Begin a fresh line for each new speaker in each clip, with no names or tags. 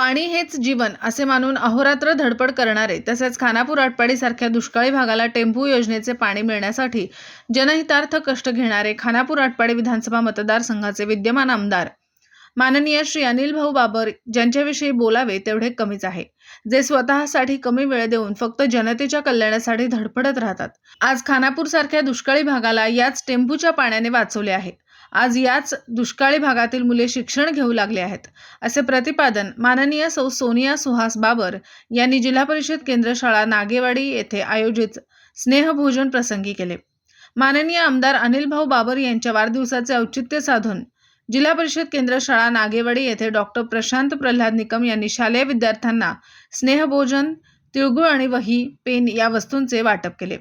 पाणी हेच जीवन असे मानून अहोरात्र धडपड करणारे तसेच खानापूर आटपाडीसारख्या दुष्काळी भागाला टेम्पो योजनेचे पाणी मिळण्यासाठी जनहितार्थ कष्ट घेणारे खानापूर आटपाडी विधानसभा मतदारसंघाचे विद्यमान आमदार माननीय श्री अनिल भाऊ बाबर, ज्यांच्याविषयी बोलावे तेवढे कमीच आहे, जे स्वतःसाठी कमी वेळ देऊन फक्त जनतेच्या कल्याणासाठी धडपडत राहतात। आज खानापूर सारख्या दुष्काळी भागाला याच टेम्पोच्या पाण्याने वाचवले आहे। आज याच दुष्काळी भागातील मुले शिक्षण घेऊ लागले आहेत, असे प्रतिपादन माननीय सौ सोनिया सुहास बाबर यांनी जिल्हा परिषद केंद्र शाळा नागेवाडी येथे आयोजित स्नेहभोजन प्रसंगी केले। माननीय आमदार अनिल भाऊ बाबर यांच्या वाढदिवसाचे औचित्य साधून जिल्हा परिषद केंद्र शाळा नागेवाडी येथे डॉक्टर प्रशांत प्रल्हाद निकम यांनी शालेय विद्यार्थ्यांना स्नेहभोजन, तिळगुळ आणि वही, पेन या वस्तूंचे वाटप केले।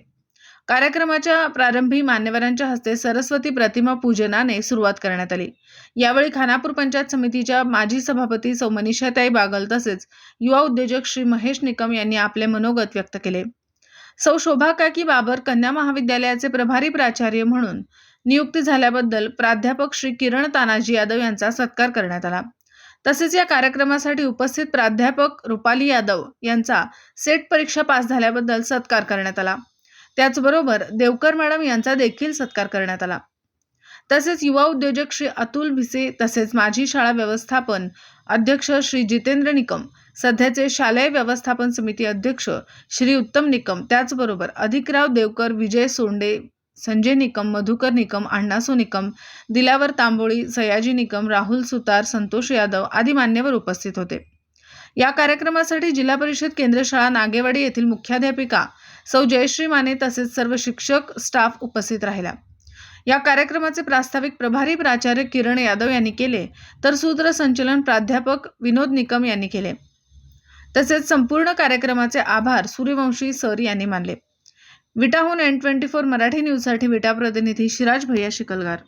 कार्यक्रमाच्या प्रारंभी मान्यवरांच्या हस्ते सरस्वती प्रतिमा पूजनाने सुरुवात करण्यात आली। यावेळी खानापूर पंचायत समितीच्या माजी सभापती सौ मनीषाताई बागल तसेच युवा उद्योजक श्री महेश निकम यांनी आपले मनोगत व्यक्त केले। सौ शोभाकाकी बाबर कन्या महाविद्यालयाचे प्रभारी प्राचार्य म्हणून नियुक्ती झाल्याबद्दल प्राध्यापक श्री किरण तानाजी यादव यांचा सत्कार करण्यात आला। तसेच या कार्यक्रमासाठी उपस्थित प्राध्यापक रुपाली यादव यांचा सेट परीक्षा पास झाल्याबद्दल सत्कार करण्यात आला। त्याचबरोबर देवकर मॅडम यांचा देखील सत्कार करण्यात आला। तसेच युवा उद्योजक श्री अतुल भिसे तसेच माजी शाळा व्यवस्थापन अध्यक्ष श्री जितेंद्र निकम, सध्याचे शालेय व्यवस्थापन समिती अध्यक्ष श्री उत्तम निकम, त्याचबरोबर अधिकराव देवकर, विजय सोंडे, संजय निकम, मधुकर निकम, अण्णासू निकम, दिलावर तांबोळी, सयाजी निकम, राहुल सुतार, संतोष यादव आदी मान्यवर उपस्थित होते। या कार्यक्रमासाठी जिल्हा परिषद केंद्र शाळा नागेवाडी येथील मुख्याध्यापिका सौ जयश्री माने तसेच सर्व शिक्षक स्टाफ उपस्थित राहिला। या कार्यक्रमाचे प्रास्ताविक प्रभारी प्राचार्य किरण यादव यांनी केले, तर सूत्रसंचलन प्राध्यापक विनोद निकम यांनी केले। तसेच संपूर्ण कार्यक्रमाचे आभार सूर्यवंशी सर यांनी मानले। विटाहून N24 मराठी न्यूजसाठी विटा प्रतिनिधी शिराज भैया शिकलगार।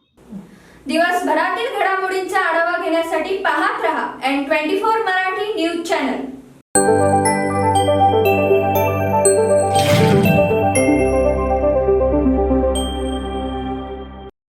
दिवसभरातील घडामोडींचा आढावा घेण्यासाठी पाहत रहा N24 मराठी न्यूज चॅनल।